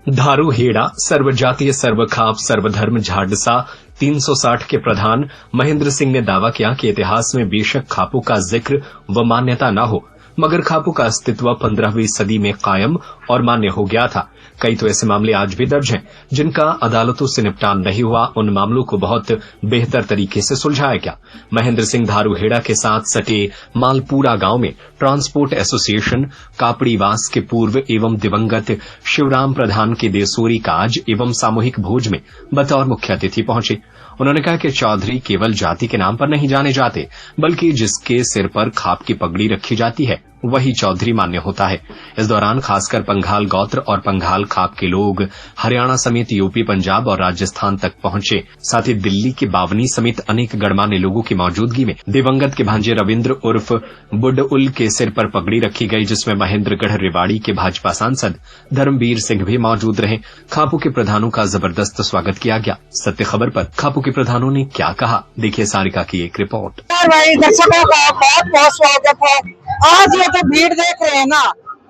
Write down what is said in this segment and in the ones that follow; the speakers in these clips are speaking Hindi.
धारूहेड़ा सर्वजातीय सर्वखाप सर्वधर्म झाडसा 360 के प्रधान महेंद्र सिंह ने दावा किया कि इतिहास में बेशक खापों का जिक्र व मान्यता न हो, मगर खापों का अस्तित्व 15वीं सदी में कायम और मान्य हो गया था। कई तो ऐसे मामले आज भी दर्ज हैं जिनका अदालतों से निपटान नहीं हुआ। उन मामलों को बहुत बेहतर तरीके से सुलझाया गया। महेंद्र सिंह धारूहेड़ा के साथ सटे मालपुरा गांव में ट्रांसपोर्ट एसोसिएशन कापड़ीवास के पूर्व एवं दिवंगत शिवराम प्रधान के देसोरी काज एवं सामूहिक भोज में बतौर मुख्य अतिथि पहुंचे। उन्होंने कहा कि चौधरी केवल जाति के नाम पर नहीं जाने जाते, बल्कि जिसके सिर पर खाप की पगड़ी रखी जाती है वही चौधरी मान्य होता है। इस दौरान खासकर पंघाल गोत्र और पंघाल खाप के लोग हरियाणा समेत यूपी, पंजाब और राजस्थान तक पहुंचे। साथ ही दिल्ली के बावनी समेत अनेक गणमान्य लोगों की मौजूदगी में दिवंगत के भांजे रविंद्र उर्फ बुड्डउल के सिर पर पगड़ी रखी गई, जिसमें महेंद्रगढ़ रेवाड़ी के भाजपा सांसद धर्मवीर सिंह भी मौजूद रहे। खापों के प्रधानों का जबरदस्त स्वागत किया गया। सत्य खबर पर खापों के प्रधानों ने क्या कहा, देखिए सारिका की एक रिपोर्ट। दर्शकों का बहुत बहुत स्वागत है। आज ये जो भीड़ देख रहे हैं ना,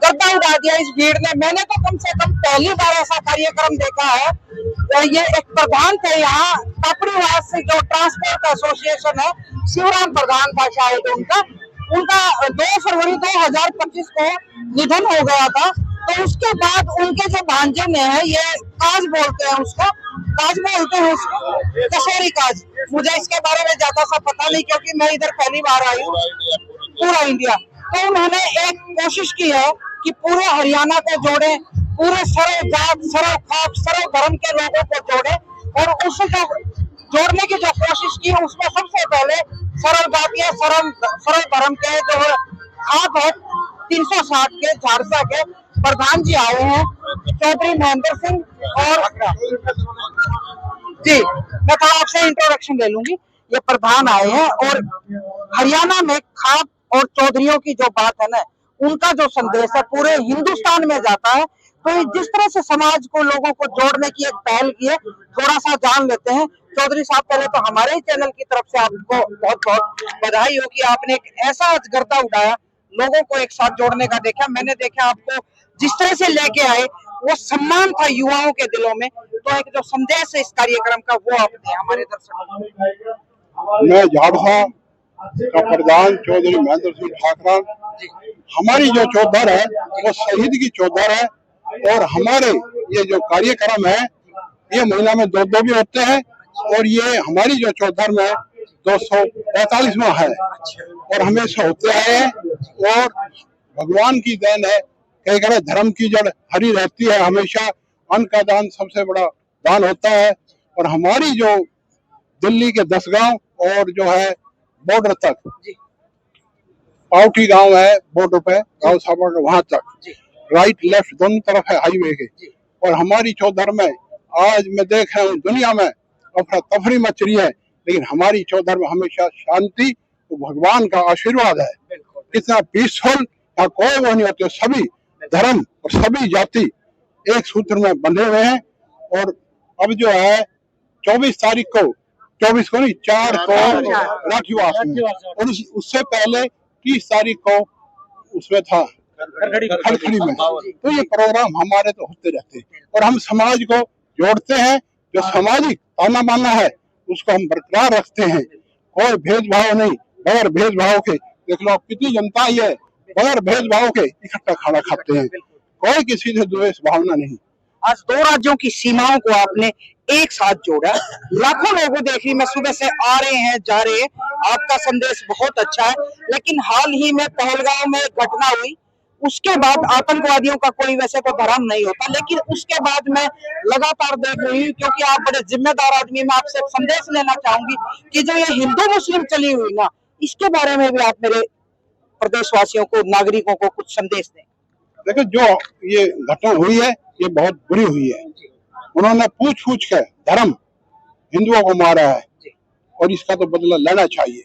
गर्दा उड़ा दिया इस भीड़ ने। मैंने तो कम से कम पहली बार ऐसा कार्यक्रम देखा है। तो ये एक प्रधान थे यहाँ कापड़ीवास से, जो ट्रांसपोर्ट एसोसिएशन है, शिवराम प्रधान था शायद उनका 2 फरवरी 2025 को निधन हो गया था। तो उसके बाद उनके जो भांजे ने है, ये काज बोलते हैं उसको, कसौरी काज। मुझे इसके बारे में ज्यादा सा पता नहीं, क्योंकि मैं इधर पहली बार आई हूँ, पूरा इंडिया। तो उन्होंने एक कोशिश की है कि पूरे हरियाणा को जोड़े, पूरे सर्व जात, सर्व खाप, सर्व धर्म के लोगों को जोड़े। और उसको जोड़ने की जो कोशिश की, उसमें सबसे पहले सर्व जातीय सर्व धर्म के जो खाप है 360 के झारसा के प्रधान जी आए हैं, चौधरी महेंद्र सिंह। और जी, मैं थोड़ा आपसे इंट्रोडक्शन ले लूंगी। ये प्रधान आए हैं और हरियाणा में खाप और चौधरियों की जो बात है ना, उनका जो संदेश है पूरे हिंदुस्तान में जाता है। तो जिस तरह से समाज को, लोगों को जोड़ने की एक पहल की है, थोड़ा सा जान लेते हैं। चौधरी साहब, पहले तो हमारे ही चैनल की तरफ से आपको बहुत बहुत बधाई हो कि आपने एक ऐसा गर्दा उठाया, लोगों को एक साथ जोड़ने का देखा। मैंने देखा आपको जिस तरह से लेके आए, वो सम्मान था युवाओं के दिलों में। तो एक जो संदेश है इस कार्यक्रम का, वो आपने हमारे दर्शकों को। मैं झाड़सा का प्रधान चौधरी महेंद्र सिंह ठाकरान। हमारी जो चौधर है वो शहीद की चौधर है, और हमारे ये जो कार्यक्रम है ये महीना में 2 भी होते हैं। और ये हमारी जो चौधर में 245वां है और हमेशा होते आए हैं। और भगवान की देन है, कई गए धर्म की जड़ हरी रहती है हमेशा। अन्न का दान सबसे बड़ा दान होता है। और हमारी जो दिल्ली के 10 गांव और जो है बॉर्डर तक, पाउठी गांव है बॉर्डर पे, गांव साबर वहां तक राइट लेफ्ट दोनों तरफ है हाईवे के। और हमारी चौधर में आज मैं देख रहा हूँ दुनिया में अफरा तफरी मच रही है, लेकिन हमारी चौधर में हमेशा शांति, तो भगवान का आशीर्वाद है। कितना पीसफुल, यहाँ कोई वो नहीं होते, सभी धर्म और सभी जाति एक सूत्र में बंधे हुए हैं। और अब जो है 24 तारीख को, 24 को नहीं 4 को राठीवास में, और उससे पहले 30 तारीख को उसमें था खड़खड़ी में। तो ये प्रोग्राम हमारे तो होते रहते हैं और हम समाज को जोड़ते हैं। जो सामाजिक ताना बाना है उसको हम बरकरार रखते हैं। कोई भेदभाव नहीं, बगैर भेदभाव के। देख लो कितनी जनता ही है, बगैर भेदभाव के इकट्ठा खाना खाते हैं, कोई किसी से द्वेष भावना नहीं। आज 2 राज्यों की सीमाओं को आपने एक साथ जोड़ा। लाखों लोगों देख रही, मैं सुबह से आ रहे हैं जा रहे हैं, आपका संदेश बहुत अच्छा है। लेकिन हाल ही में पहलगांव में एक घटना हुई, उसके बाद आतंकवादियों का कोई वैसे तो धर्म नहीं होता, लेकिन उसके बाद मैं लगातार देख रही हूँ, क्योंकि आप बड़े जिम्मेदार आदमी, मैं आपसे संदेश लेना चाहूंगी कि जो ये हिंदू मुस्लिम चली हुई ना, इसके बारे में भी आप मेरे प्रदेशवासियों को, नागरिकों को कुछ संदेश दें। देखो, जो ये घटना हुई है ये बहुत बुरी हुई है। उन्होंने पूछ कर धर्म हिंदुओं को मारा है और इसका तो बदला लेना चाहिए।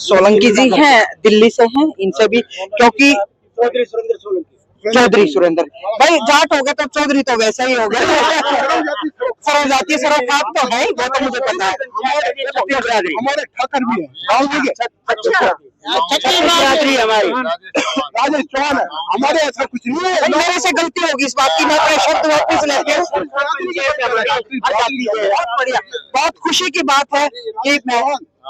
सोलंकी जी हैं, दिल्ली से हैं, इनसे भी, क्योंकि चौधरी सुरेंद्र भाई जाट हो गए तो चौधरी तो वैसा ही हो गया। सर्व जातीय सर्व खाप तो है ही, वो तो मुझे पता है। हमारे ठाकर भी है। अच्छा, छत्तीस हमारी राजेश चौहान है, हमारे ऐसा कुछ नहीं है। मेरे से गलती होगी इस बात की, मैं अपने शब्द वापस लेके बहुत बढ़िया, बहुत खुशी की बात है कि मैं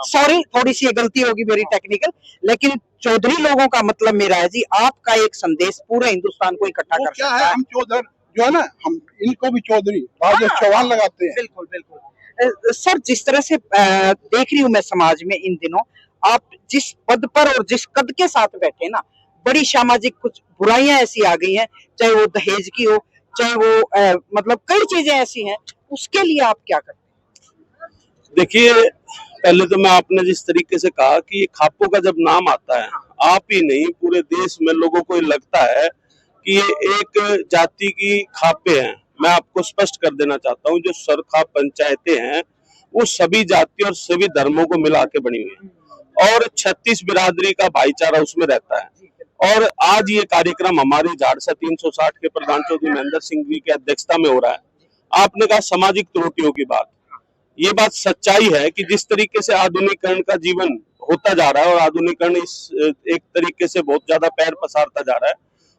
सॉरी थोड़ी सी गलती होगी मेरी टेक्निकल, लेकिन चौधरी लोगों का मतलब मेरा है जी, आपका एक संदेश पूरे हिंदुस्तान को इकट्ठा कर क्या सकता है, हम चौधर जो है ना, हम इनको भी चौधरी राजेश चौहान लगाते हैं। बिल्कुल बिल्कुल। सर जिस तरह से देख रही हूँ मैं समाज में इन दिनों, आप जिस पद पर और जिस कद के साथ बैठे ना, बड़ी सामाजिक कुछ बुराइयां ऐसी आ गई हैं, चाहे वो दहेज की हो, चाहे वो मतलब कई चीजें ऐसी हैं, उसके लिए आप क्या करते हैं? देखिए, पहले तो मैं आपने जिस तरीके से कहा कि ये खापों का जब नाम आता है, आप ही नहीं पूरे देश में लोगों को लगता है कि ये एक जाति की खापे हैं। मैं आपको स्पष्ट कर देना चाहता हूँ, जो सरखा पंचायतें हैं वो सभी जाति और सभी धर्मों को मिला के बनी हुई है और 36 बिरादरी का भाईचारा उसमें रहता है। और आज ये कार्यक्रम हमारे झाड़सा 360 के प्रधान चौधरी महेंद्र सिंह जी की अध्यक्षता में हो रहा है। आपने कहा सामाजिक त्रुटियों की बात, ये बात सच्चाई है कि जिस तरीके से आधुनिकीकरण का जीवन होता जा रहा है और आधुनिकीकरण इस एक तरीके से बहुत ज्यादा पैर पसारता जा रहा है,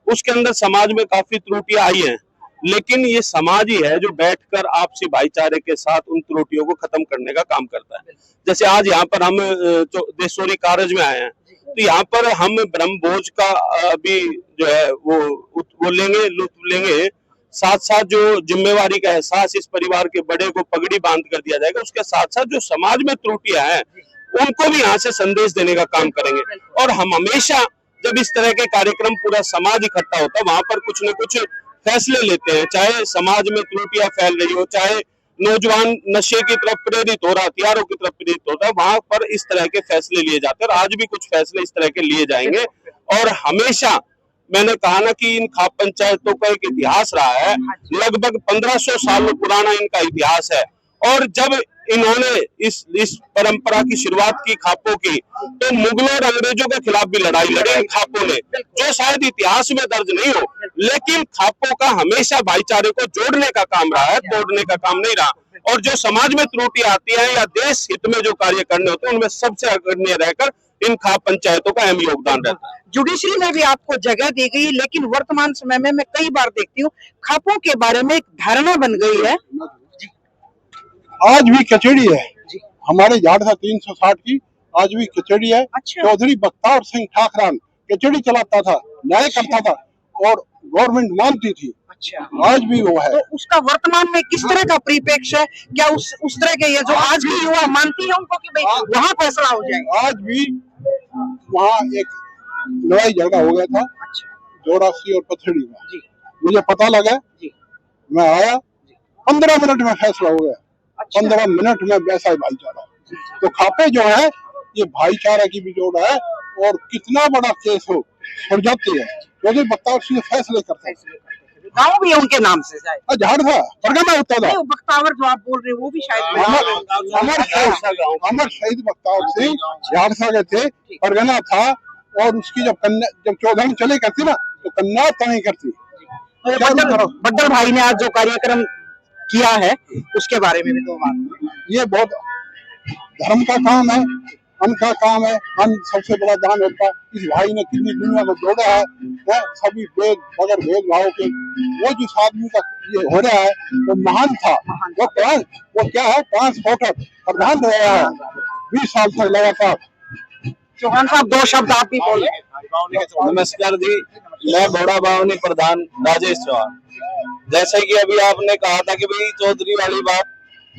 उसके अंदर समाज में काफी त्रुटियां आई हैं, लेकिन ये समाज ही है जो बैठकर आपसी भाईचारे के साथ उन त्रुटियों को खत्म करने का काम करता है। जैसे आज यहाँ पर हम देशोरी कारज में आए हैं, तो यहाँ पर हम ब्रह्म भोज का अभी जो है वो लेंगे, लुत्फ लेंगे, साथ साथ जो जिम्मेवारी का एहसास इस परिवार के बड़े को पगड़ी बांध कर दिया जाएगा, उसके साथ साथ जो समाज में त्रुटियां हैं उनको भी यहाँ से संदेश देने का काम करेंगे। और हम हमेशा जब इस तरह के कार्यक्रम पूरा समाज इकट्ठा होता है, वहां पर कुछ न कुछ फैसले लेते हैं, चाहे समाज में त्रुटियां फैल रही हो, चाहे नौजवान नशे की तरफ प्रेरित हो रहा, हथियारों की तरफ प्रेरित होता है, वहां पर इस तरह के फैसले लिए जाते हैं और आज भी कुछ फैसले इस तरह के लिए जाएंगे। और हमेशा मैंने कहा ना कि इन खाप पंचायतों का एक इतिहास रहा है, लगभग 1500 साल पुराना इनका इतिहास है। और जब इन्होंने इस परंपरा की शुरुआत की खापों की, तो मुगलों और अंग्रेजों के खिलाफ भी लड़ाई लड़ी इन खापों ने, जो शायद इतिहास में दर्ज नहीं हो, लेकिन खापों का हमेशा भाईचारे को जोड़ने का काम रहा है, तोड़ने का काम नहीं रहा। और जो समाज में त्रुटि आती है या देश हित में जो कार्य करने होते हैं, उनमें सबसे अग्रणी रहकर इन खाप पंचायतों का अहम योगदान रहता है। जुडिशरी में भी आपको जगह दी गई, लेकिन वर्तमान समय में मैं कई बार देखती हूँ खापों के बारे में एक धारणा बन गई है। आज भी कचेड़ी है हमारे झाड़सा 360 की, आज भी कचेड़ी है। अच्छा। चौधरी बख्तार सिंह ठाकरान कचेड़ी चलाता था, न्याय करता था और गवर्नमेंट मानती थी। अच्छा। आज भी वो है। तो उसका वर्तमान में किस तरह का परिप्रेक्ष्य है? क्या उस तरह के ये जो आज भी युवा मानती है उनको कि भाई वहाँ फैसला हो जाएगा? आज भी वहाँ एक लड़ाई झगड़ा हो गया था। अच्छा। जोरासी और पथड़ी में मुझे पता लगा, मैं आया, 15 मिनट में फैसला हो गया। 15 मिनट में वैसा ही भाईचारा। तो खापे जो है ये भाईचारा की भी जोड़ है और कितना बड़ा केस हो और जाती है क्योंकि बख्तावर सिंह फैसले करते हैं। गाँव भी है उनके नाम से शायद, झाड़सा परगना होता था। बख्तावर जो आप बोल रहे हैं वो भी शायद अमर शहीद बख्तावर सिंह झाड़सा के थे, परगना था। और उसकी जब चौधरी चले करती ना तो कन्या तय करती। बड्डल भाई ने आज जो कार्यक्रम किया है उसके बारे में भी दो बात। ये बहुत धर्म का काम है, अन्न का काम है। अन्न सबसे बड़ा दान होता है। इस भाई ने कितनी दुनिया को जोड़ा है, सभी भेद बगैर भेदभाव के। वो जिस आदमी का ये हो रहा है वो महान था। वो क्या है, ट्रांसपोर्टर प्रधान रहा है 20 साल तक लगातार। चौहान साहब दो शब्द आप भी बोले। नमस्कार जी, मैं बड़ा बावनी प्रधान राजेश चौहान। जैसे कि अभी आपने कहा था कि भाई चौधरी वाली बात,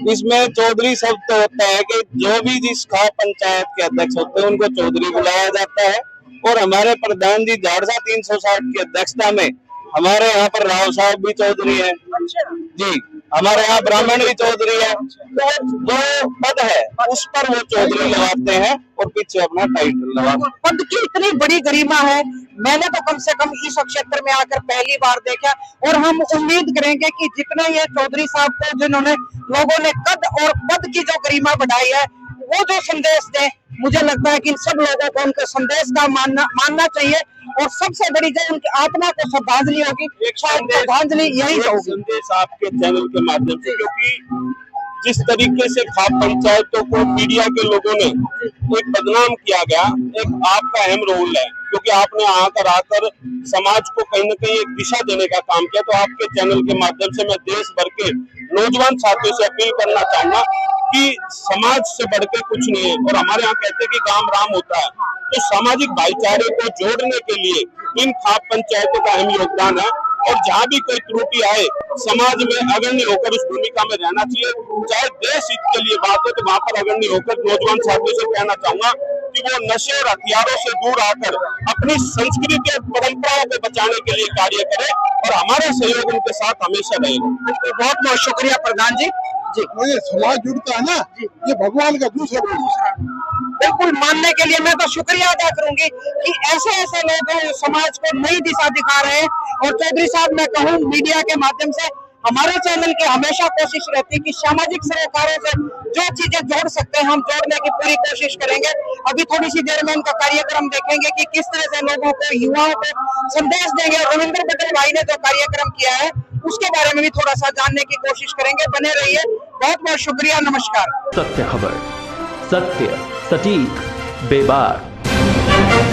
इसमें चौधरी शब्द तो होता है कि जो भी जिस खाप पंचायत के अध्यक्ष होते हैं उनको चौधरी बुलाया जाता है। और हमारे प्रधान जी झाड़सा 360 की अध्यक्षता में हमारे यहाँ पर राव साहब भी चौधरी है जी, हमारे यहाँ ब्राह्मण भी चौधरी है। तो जो पद है उस पर वो चौधरी लगाते हैं और पीछे अपना टाइटल लगाते हैं। पद की इतनी बड़ी गरिमा है, मैंने तो कम से कम इस क्षेत्र में आकर पहली बार देखा। और हम उम्मीद करेंगे कि जितने ये चौधरी साहब को जिन्होंने लोगों ने कद और पद की जो गरिमा बढ़ाई है, वो जो संदेश दे, मुझे लगता है कि इन सब लोगों को उनके संदेश का मानना चाहिए। और सबसे बड़ी जो उनकी आत्मा को श्रद्धांजलि होगी, शायद श्रद्धांजलि यही होगी। संदेश आपके चैनल के माध्यम से, क्योंकि जिस तरीके से खाप पंचायतों को मीडिया के लोगों ने एक बदनाम किया गया, एक आपका अहम रोल है, क्योंकि आपने आकर समाज को कहीं न कहीं एक दिशा देने का काम किया। तो आपके चैनल के माध्यम से मैं देश भर के नौजवान साथियों से अपील करना चाहूंगा कि समाज से बढ़ के कुछ नहीं है, और हमारे यहाँ कहते हैं कि गांव राम होता है, तो सामाजिक भाईचारे को जोड़ने के लिए इन खाप पंचायतों का अहम योगदान है। और जहाँ भी कोई त्रुटि आए, समाज में अग्रणी होकर उस भूमिका में रहना चाहिए। चाहे देश हित के लिए बात हो तो वहां पर अग्रणी होकर नौजवान साथियों से कहना चाहूंगा कि वो नशे और हथियारों से दूर आकर अपनी संस्कृति और परंपराओं को बचाने के लिए कार्य करें, और हमारा सहयोग उनके साथ हमेशा रहेगा। बहुत बहुत शुक्रिया प्रधान जी। ये समाज जुड़ता है ना, ये भगवान का दूसरा रूप। बिल्कुल मानने के लिए मैं तो शुक्रिया अदा करूंगी कि ऐसे लोग हैं समाज को नई दिशा दिखा रहे हैं। और चौधरी साहब, मैं कहूँ मीडिया के माध्यम से हमारे चैनल की हमेशा कोशिश रहती है कि सामाजिक सरोकारों से जो चीजें जोड़ सकते हैं हम जोड़ने की पूरी कोशिश करेंगे। अभी थोड़ी सी देर में उनका कार्यक्रम देखेंगे कि किस तरह से लोगों को, युवाओं को संदेश देंगे। और रविंद्र पटेल भाई ने जो कार्यक्रम किया है उसके बारे में भी थोड़ा सा जानने की कोशिश करेंगे। बने रहिए, बहुत बहुत शुक्रिया, नमस्कार। सत्य खबर, सत्य, सटीक, बेबाक।